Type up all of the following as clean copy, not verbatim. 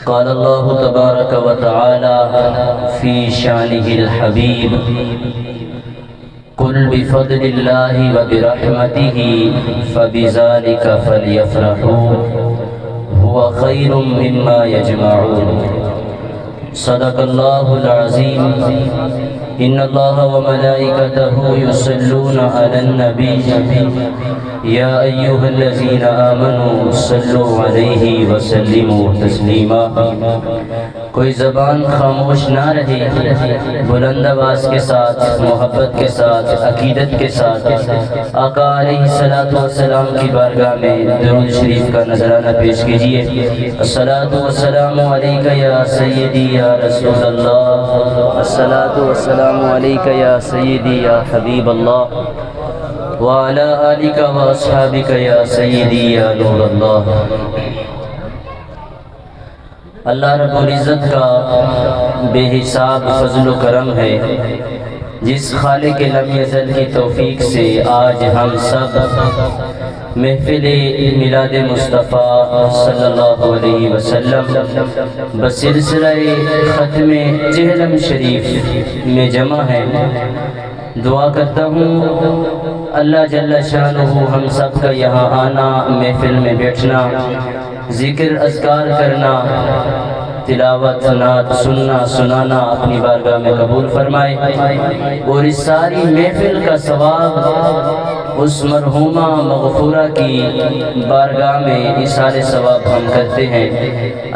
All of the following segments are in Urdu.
قال الله تبارك وتعالى في شانه الحبيب قل بفضل الله وبرحمته فبذلك فليفرحوا هو خير مما يجمعون صدق الله العظيم إن الله وملائكته يصلون على النبي يا أيها الذين آمنوا صلوا عليه وسلموا تسلیما۔ کوئی زبان خاموش نہ رہے، بلند آواز کے ساتھ، محبت کے ساتھ، عقیدت کے ساتھ آقا علیہ الصلوۃ والسلام کی بارگاہ میں درود شریف کا نذرانہ پیش کیجیے۔ الصلاۃ والسلام علیک یا سیدی یا رسول اللہ، الصلاۃ والسلام علیک یا سیدی یا حبیب اللہ، وعلی آلک واصحابک یا سیدی یا نور اللہ۔ اللہ رب العزت کا بے حساب فضل و کرم ہے، جس خالق لم یزل کی توفیق سے آج ہم سب محفل میلاد مصطفیٰ صلی اللہ علیہ وسلم بسلسلہ ختم جہلم شریف میں جمع ہیں۔ دعا کرتا ہوں اللہ جل شانہ ہم سب کا یہاں آنا، محفل میں بیٹھنا، ذکر اذکار کرنا، تلاوت نعت سننا سنانا اپنی بارگاہ میں قبول فرمائے، اور اس ساری محفل کا ثواب اس مرحومہ مغفورہ کی بارگاہ میں اثار ثواب ہم کرتے ہیں۔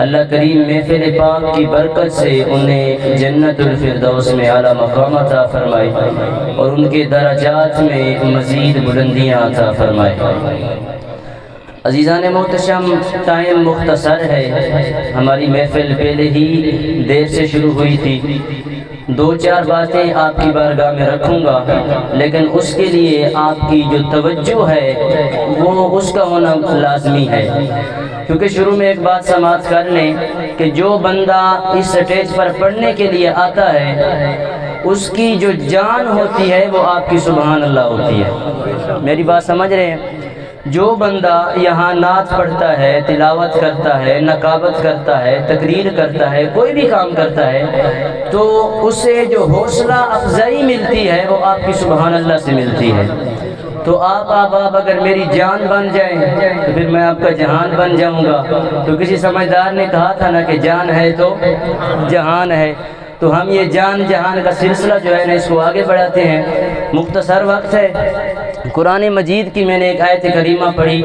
اللہ کریم محفل پاک کی برکت سے انہیں جنت الفردوس میں اعلیٰ مقام عطا فرمائے، اور ان کے درجات میں مزید بلندیاں عطا فرمائے۔ عزیزان محتشم، ٹائم مختصر ہے، ہماری محفل پہلے ہی دیر سے شروع ہوئی تھی۔ دو چار باتیں آپ کی بارگاہ میں رکھوں گا، لیکن اس کے لیے آپ کی جو توجہ ہے وہ اس کا ہونا لازمی ہے، کیونکہ شروع میں ایک بات سماعت کر لیں کہ جو بندہ اس سٹیج پر پڑھنے کے لیے آتا ہے اس کی جو جان ہوتی ہے وہ آپ کی سبحان اللہ ہوتی ہے۔ میری بات سمجھ رہے ہیں؟ جو بندہ یہاں نعت پڑھتا ہے، تلاوت کرتا ہے، نقابت کرتا ہے، تقریر کرتا ہے، کوئی بھی کام کرتا ہے، تو اسے جو حوصلہ افزائی ملتی ہے وہ آپ کی سبحان اللہ سے ملتی ہے۔ تو آپ اگر میری جان بن جائیں تو پھر میں آپ کا جہان بن جاؤں گا۔ تو کسی سمجھدار نے کہا تھا نا کہ جان ہے تو جہان ہے، تو ہم یہ جان جہان کا سلسلہ جو ہے نا اس کو آگے بڑھاتے ہیں۔ مختصر وقت ہے، قرآن مجید کی میں نے ایک آیت کریمہ پڑھی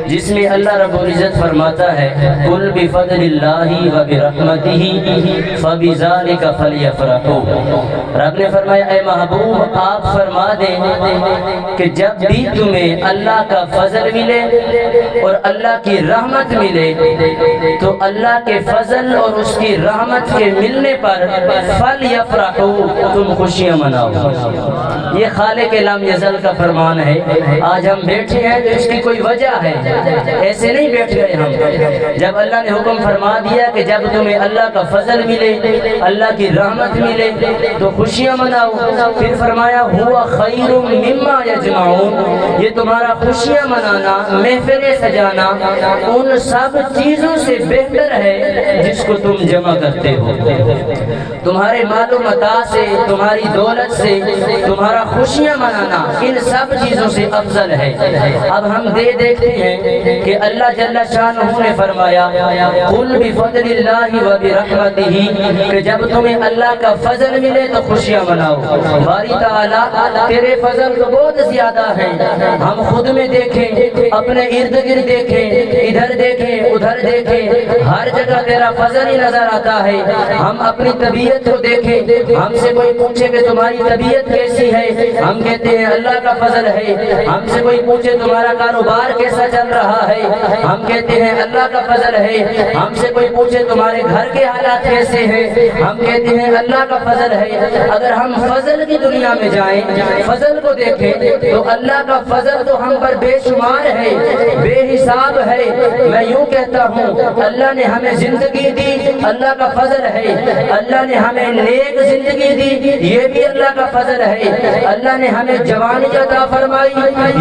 جس میں اللہ رب العزت فرماتا ہے قُلْ بِفَضْلِ اللَّهِ وَبِرَحْمَتِهِ فَبِذَلِكَ فَلْيَفْرَحُوا۔ رب نے فرمایا اے محبوب آپ فرما دیں کہ جب بھی تمہیں اللہ کا فضل ملے اور اللہ کی رحمت ملے تو اللہ کے فضل اور اس کی رحمت کے ملنے پر فَلْيَفْرَحُوا، تم خوشیاں مناؤ۔ یہ خالق لم یزل کا فرمان ہے۔ آج ہم بیٹھے ہیں تو اس کی کوئی وجہ ہے، ایسے نہیں بیٹھ گئے ہم۔ جب اللہ نے حکم فرما دیا کہ جب تمہیں اللہ کا فضل ملے، اللہ کی رحمت ملے تو خوشیاں مناؤ، پھر فرمایا ہوا خیر مما یجمعون، یہ تمہارا خوشیاں منانا، محفلیں سجانا ان سب چیزوں سے بہتر ہے جس کو تم جمع کرتے ہو۔ تمہارے مال و متاع سے، تمہاری دولت سے تمہارا خوشیاں منانا ان سب چیزوں سے افضل ہے۔ اب ہم دیکھتے ہیں کہ اللہ جل شانہ نے فرمایا قُلْ بِفَضْلِ اللَّهِ وَبِرَحْمَتِهِ، کہ جب تمہیں اللہ کا فضل ملے تو خوشیاں مناؤ۔ باری تعالیٰ تیرے فضل تو بہت زیادہ ہیں، ہم خود میں دیکھیں، اپنے ارد گرد دیکھیں، ادھر دیکھیں ادھر دیکھیں، ہر جگہ تیرا فضل ہی نظر آتا ہے۔ ہم اپنی طبیعت کو دیکھیں، ہم سے کوئی پوچھے کہ تمہاری طبیعت کیسی ہے، ہم کہتے ہیں اللہ کا فضل ہے۔ ہم سے کوئی پوچھے تمہارا کاروبار کیسا چل رہا ہے، ہم کہتے ہیں اللہ کا فضل ہے۔ ہم سے کوئی پوچھے تمہارے گھر کے حالات کیسے ہیں، ہم کہتے ہیں اللہ کا فضل ہے۔ اگر ہم فضل کی دنیا میں جائیں، فضل کو دیکھیں تو اللہ کا فضل تو ہم پر بے شمار ہے، بے حساب ہے۔ میں یوں کہتا ہوں اللہ نے ہمیں زندگی دی، اللہ کا فضل ہے۔ اللہ نے ہمیں نیک زندگی دی، یہ بھی اللہ کا فضل ہے۔ اللہ نے ہمیں جوانی عطا فرمائی،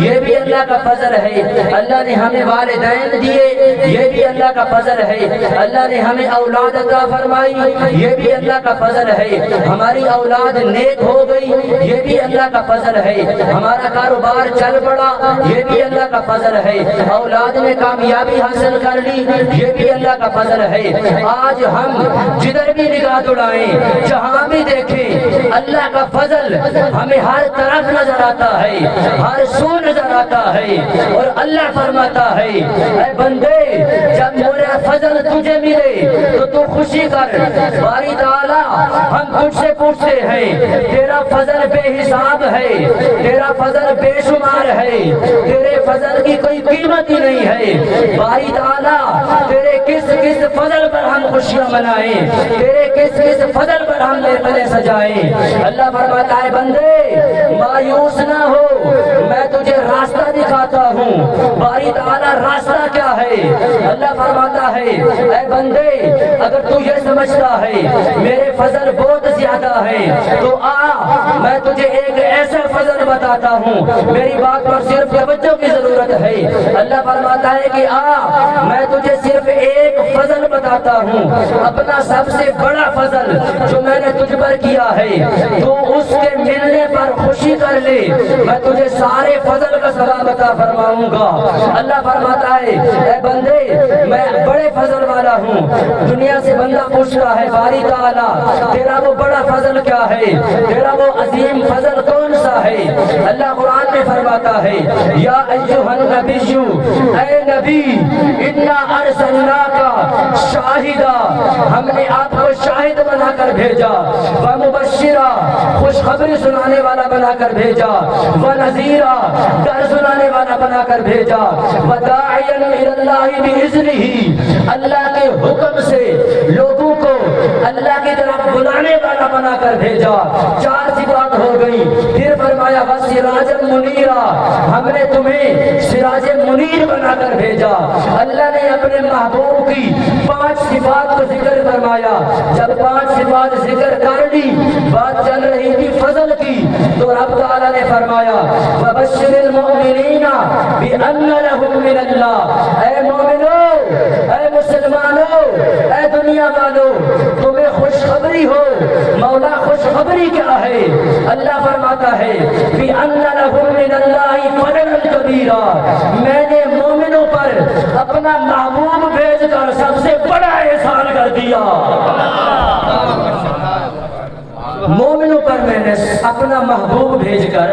یہ بھی اللہ کا فضل ہے۔ اللہ نے ہمیں والدین دیے، یہ بھی اللہ کا فضل ہے۔ اللہ نے ہمیں اولاد عطا فرمائی، یہ بھی اللہ کا فضل ہے۔ ہماری اولاد نیک ہو گئی، یہ بھی اللہ کا فضل ہے۔ ہمارا کاروبار چل پڑا، یہ بھی اللہ کا فضل ہے۔ اولاد نے کامیابی حاصل کر لی، یہ بھی اللہ کا فضل ہے۔ آج ہم جدھر بھی نگاہ دوڑائیں، جہاں بھی دیکھیں، اللہ کا فضل ہمیں ہر طرف نظر آتا ہے، ہر سو نظر آتا ہے۔ اور اللہ فرماتا ہے اے بندے جب میرا فضل تجھے ملے تو خوشی کر۔ باری تعالیٰ ہم تجھ سے پوچھتے ہیں، تیرا فضل بے حساب ہے، تیرا فضل بے شمار ہے، تیرے فضل کی کوئی قیمت ہی نہیں ہے۔ باری تعالیٰ تیرے کس کس فضل پر ہم خوشیاں منائیں، تیرے کس کس فضل پر ہم محفلیں سجائیں۔ اللہ فرماتا ہے بندے مایوس نہ ہو، میں تجھے راستہ دکھاتا ہوں۔ باری تعالیٰ راستہ کیا ہے؟ اللہ فرماتا ہے اے بندے اگر تو یہ سمجھتا ہے میرے فضل بہت زیادہ ہے تو آ میں تجھے ایک ایسا فضل بتاتا ہوں، میری بات پر صرف توجہ کی ضرورت ہے۔ اللہ فرماتا ہے کہ آ میں تجھے صرف ایک فضل بتاتا ہوں، اپنا سب سے بڑا فضل جو میں نے تجھ پر کیا ہے، تو اس کے ملنے پر خوشی کر لے، میں تجھے سارے فضل کا ثواب عطا فرماؤں گا۔ اللہ فرماتا ہے اے بندے میں بڑے فضل والا ہوں۔ دنیا سے بندہ پوچھتا ہے باری تعالیٰ تیرا وہ بڑا فضل کیا ہے، تیرا وہ عظیم فضل کون سا ہے؟ اللہ قرآن میں فرماتا ہے یا ایھا النبی اے نبی انا ارسلناک شاہدا، ہم نے آپ کو شاہد بنا کر بھیجا، ومبشرا خوشخبری سنانے والا بنا کر بھیجا، ونذیرا ڈر سنانے والا بنا کر بھیجا، وداعیا الی اللہ باذنہ اللہ کے حکم سے لوگوں کو اللہ کی طرف بلانے والا بنا کر بھیجا۔ چار صفات ہو گئی۔ پھر فرمایا وسراج منیرا، ہم نے تمہیں سراج منیر بنا کر بھیجا۔ اللہ نے اپنے محبوب کی 5 صفات کو ذکر فرمایا۔ جب 5 صفات ذکر کر لی، بات چل رہی تھی فضل کی، تو رب تعالیٰ نے فرمایا وبشر المؤمنین بأن لهم من اللہ، اے مومنو، اے مسلمانوں، اے دنیا والوں، تمہیں خوشخبری ہو۔ مولا خوشخبری کیا ہے؟ اللہ فرماتا ہے بأن لهم من اللہ فضلا کبیرا، میں نے مومنوں پر اپنا محبوب بھیج کر سب سے بڑا احسان کر دیا۔ مومنوں پر میں نے اپنا محبوب بھیج کر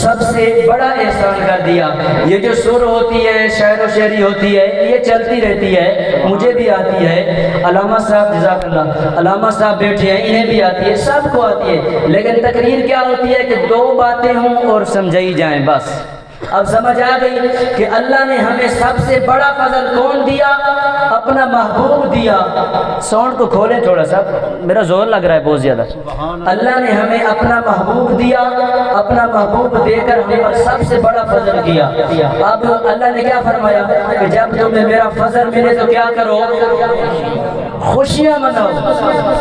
سب سے بڑا احسان کر دیا۔ یہ جو سر ہوتی ہے، شعر و شعری ہوتی ہے، یہ چلتی رہتی ہے، مجھے بھی آتی ہے، علامہ صاحب جزاک اللہ، علامہ صاحب بیٹھے ہیں انہیں بھی آتی ہے، سب کو آتی ہے، لیکن تقریر کیا ہوتی ہے کہ 2 باتیں ہوں اور سمجھائی جائیں بس۔ اب سمجھ آ گئی کہ اللہ نے ہمیں سب سے بڑا فضل کون دیا؟ اپنا محبوب دیا۔ ساؤنڈ کو کھولیں تھوڑا سا، میرا زور لگ رہا ہے بہت زیادہ۔ اللہ نے ہمیں اپنا محبوب دیا، اپنا محبوب دے کر ہمیں پر سب سے بڑا فضل کیا۔ اب اللہ نے کیا فرمایا کہ جب تمہیں میرا فضل ملے تو کیا کرو؟ خوشیاں مناؤ۔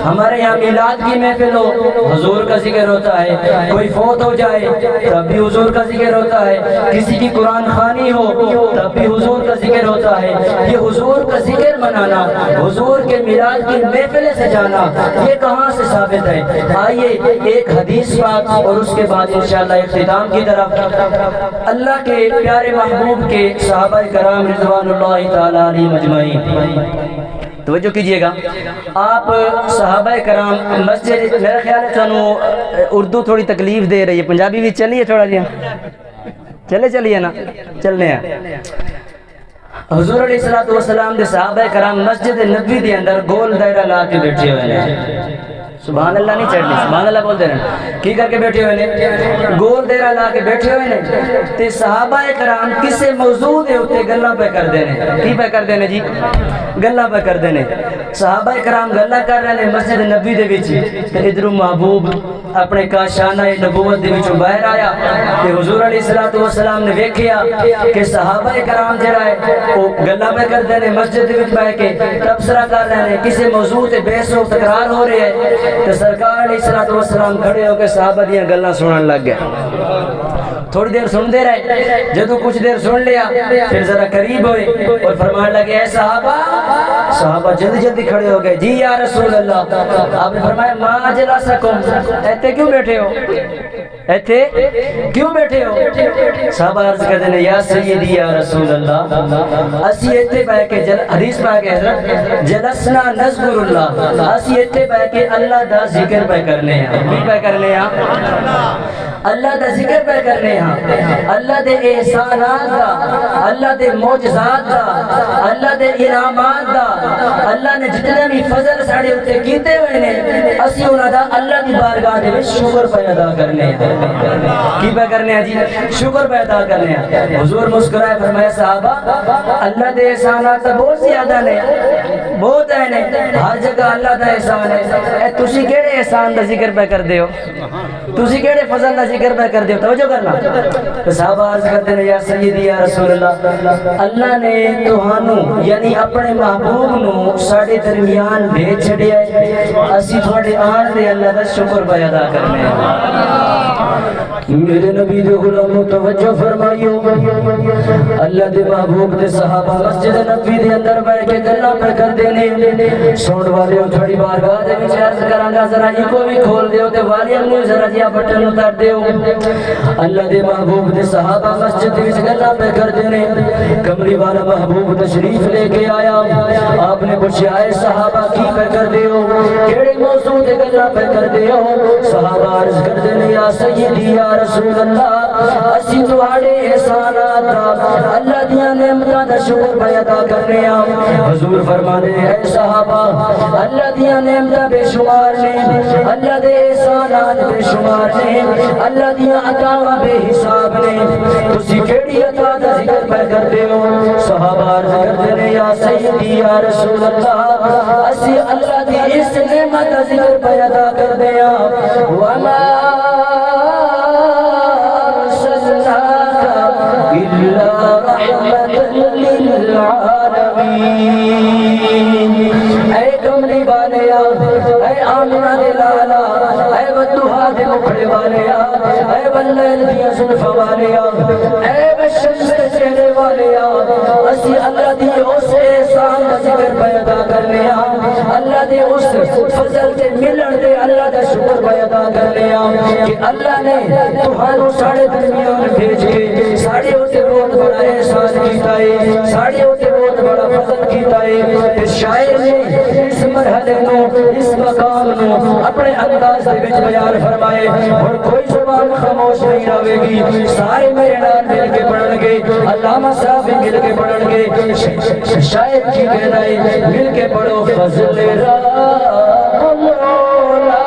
ہمارے یہاں میلاد کی محفل ہو، حضور کا ذکر ہوتا ہے، کوئی فوت ہو جائے تب بھی حضور کا ذکر ہوتا ہے، کسی کی قرآن خوانی ہو تب بھی حضور کا ذکر ہوتا ہے۔ یہ حضور کا ذکر منانا، حضور کے میلاد کی محفلیں سجانا، یہ کہاں سے ثابت ہے؟ آئیے ایک حدیث پاک اور اس کے بعد انشاءاللہ اختتام کی طرف۔ اللہ کے پیارے محبوب کے صحابہ کرام رضوان اللہ تعالی علیہم اجمعین، توجہ کیجئے گا۔ آپ صحابہ کرام مسجد، میرا خیال ہے تھانوں اردو تھوڑی تکلیف دے رہی ہے، پنجابی بھی چلیے تھوڑا جی، چلیے نا، چلنے ہیں۔ حضور علیہ السلام دے صحابہ کرام مسجد نبوی دے اندر گول دائرہ لا کے بیٹھے ہوئے ہیں۔ سبحان اللہ نہیں چڑھنی، سبحان اللہ بول دے رہے ہیں، کی کر کے بیٹھے ہوئے ہیں؟ گول دائرہ لا کے بیٹھے ہوئے ہیں۔ تے صحابہ کرام کسے موضوع دے ہوتے گلہ پہ کر دینے، کی پہ کر دینے جی؟ گلہ پہ کر دینے۔ صحابہ کرام گلہ کر رہے ہیں مسجد نبوی دے وچ، تے ادھر محبوب اپنے کاشانہ نبوت دے وچوں باہر آیا تے حضور علیہ الصلوۃ والسلام نے ویکھیا کہ صحابہ کرام جڑا ہے وہ گلاں پہ کردے نے مسجد وچ بیٹھ کے تبصرہ کر رہے ہیں کسی موضوع تے بحث و تکرار ہو رہی ہے تے سرکار علیہ الصلوۃ والسلام کھڑے ہو کے صحابہ دیاں گلاں سنن لگ گئے تھوڑی دیر سنتے رہے جدو کچھ دیر سن لیا پھر ذرا قریب ہوئے اور فرمانے لگے اے صحابہ جلدی جلدی کھڑے ہو گئے جی یا رسول اللہ آپ نے فرمایا ما جلسکم ایتھے کیوں بیٹھے ہو ایتھے کیوں بیٹھے ہو صحابہ عرض کرتے ہیں یا سیدی یا رسول اللہ اسی ایتھے بیٹھ کے حدیث پاک ہے حضرت جلسنا نذکر اللہ اسی ایتھے بیٹھ کے اللہ دا ذکر پہ کرنے ہیں کی پہ کرنے ہیں اللہ دا ذکر پہ کرنے ہیں اللہ دے احسانات دا اللہ دے معجزات دا اللہ دے انعامات دا اللہ نے جتنے بھی فضل ساڑے ہوتے کیتے ہوئے نے اسی انہاں دا اللہ دی بارگاہ دے شکر پہ ادا کرنے ہیں کی پہ کرنے ہیں جی شکر پہ ادا کرنے ہیں حضور مسکرائے فرمایا صحابہ اللہ دے احسانات دا بہت زیادہ نے بہت ہے نے ہر جگہ اللہ دا احسان ہے اے تسی کیڑے احسان دا ذکر پہ کر دے ہو تسی کیڑے فضل دا ذکر پہ کر دے ہو توجہ کرنا تو صحابہ عرض کرتے ہیں یا سیدی یا رسول اللہ اللہ نے تہانوں یعنی اپنے محبوب نو ساڑے درمیان بھیج چھڑیا ہے اسی تھوڑے آن دے اللہ دا شکر پہ ادا کرنے ہیں میرے نبی دے غلاموں توجہ فرمائیو اللہ دے محبوب دے صحابہ مسجد نبی دے اندر بیٹھ کے گلاں پہ کر دینے سون والے تھوڑی بارگاہ دے وچ عرض کراں ذرا ایکو بھی کھول دیو تے والیوم نو ذرا جیا بٹن اتار دیو اللہ دے محبوب دے صحابہ مسجد وچ گلاں پہ کر دینے کملی والا محبوب تشریف لے کے آیا آپ نے پوچھا اے صحابہ کی پہ کر دیو کیڑے موضوع تے گلاں پہ کر دیو صحابہ عرض کر دینے یا سیدی یا رسول اللہ اسی تواڈے احسانات دا اللہ دیاں نعمتاں دا شکر پہ ادا کرنے ہیں حضور فرمانے اے صحابہ اللہ دیاں نعمتاں بے شمار نے اللہ دے احسانات بے شمار نے اللہ دیاں عطاواں بے حساب نے تسی کیڑی عطا دا ذکر پہ کرتے ہو صحابہ عرض کرتے ہیں یا سیدی یا رسول اللہ اسی اللہ دی اس نعمت دا ذکر پہ ادا کرتے ہیں وما إلا رحمة للعالمين اے کملی والیا اے آمنہ دے لالا اے بدوہا دے مکھڑے والیا اے واللیل دیا زلف والیا اے بشمس دے چہرے والیا اسی اللہ دی اس احسان دا ذکر پیدا کرنے اللہ دے اس فضل دے ملن دے اللہ دا شکر پیدا کرنے کہ اللہ نے تمہاروں ساڑے درمیان بھیج کے ساڑے ہوتے بہت بڑا احسان کیتا ہے ساڑے ہوتے بہت بڑا فضل کیتا ہے پھر شاعر نے اس مرحلے نو اس مقام نو اپنے انداز دے وچ بیان فرمائے اور کوئی زبان خاموش نہیں رہے گی سارے میرے نال مل کے پڑھن گے علامہ صاحب بھی مل کے پڑھن گے شاعر کی کہنا ہے مل کے پڑھو فضل رب مولا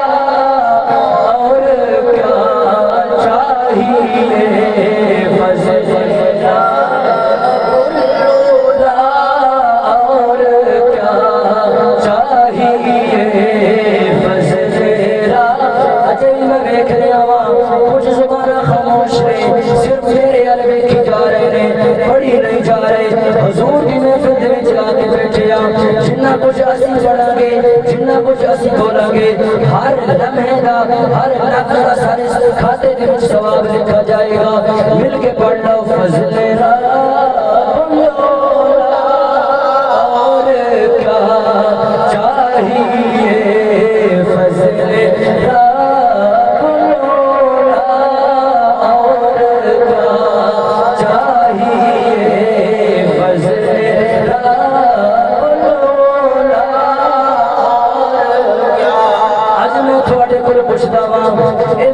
اور کیا چاہیے فضل جنہ کچھ اسی پڑھا گے جنہ کچھ اسی بولا گے ہر لمحے دا ہر لفظ دا سارے کھاتے دے وچ ثواب لکھا جائے گا مل کے پڑھ لو فضل رب مولا اور کیا چاہیے فضل رب مولا اور کیا چاہیے فضل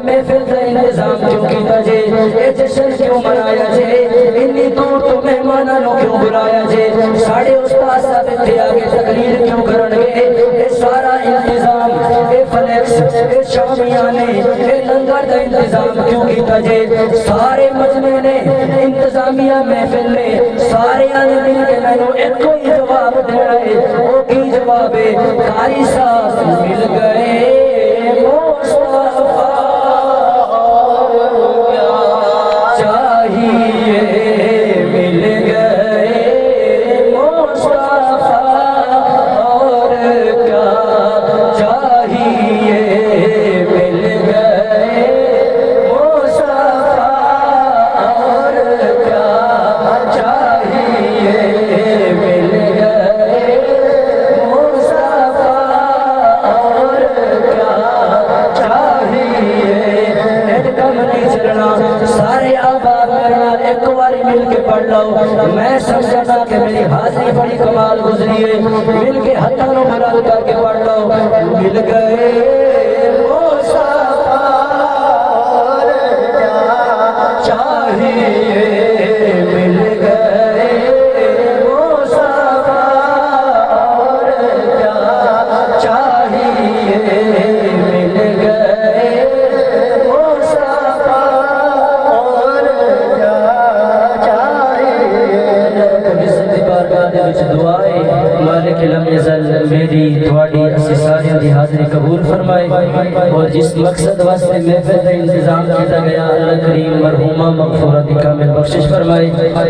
محفل کا انتظام کیوں کیتا جے اے جشن کیوں منایا جے اتنی دور تو مہمانوں کیوں بلایا جے ساڑے استاد صاحب اتھے آگے تقریر کیوں کرن گے اے سارا انتظام اے فلیکس اے شامیانے اے لنگر دا انتظام کیوں کیتا جے سارے مجمع نے انتظامیہ محفل نے سارے آنے مل کے میں نے ایک کوئی جواب دینا ہے وہ کی جواب ہے قاری صاحب مل گئے مصطفیٰ بڑی بڑی کمال گزری ہے، مل کے ہاتھوں نو بلند کر کے پڑھ لو، مل گئے مصطفیٰ اور کیا چاہیے، مل گئے مصطفیٰ اور کیا چاہیے، مل گئے مصطفیٰ اور کیا چاہیے۔ عزت بارگاہ دے وچ دعا ہے، مالک لم یزل میری تواڈی اسی ساری دی حاضری قبول فرمائے، اور جس مقصد واسطے محفل کا انتظام کیتا گیا اللہ کریم مرحومہ مغفورہ دی کامل بخشش فرمائے۔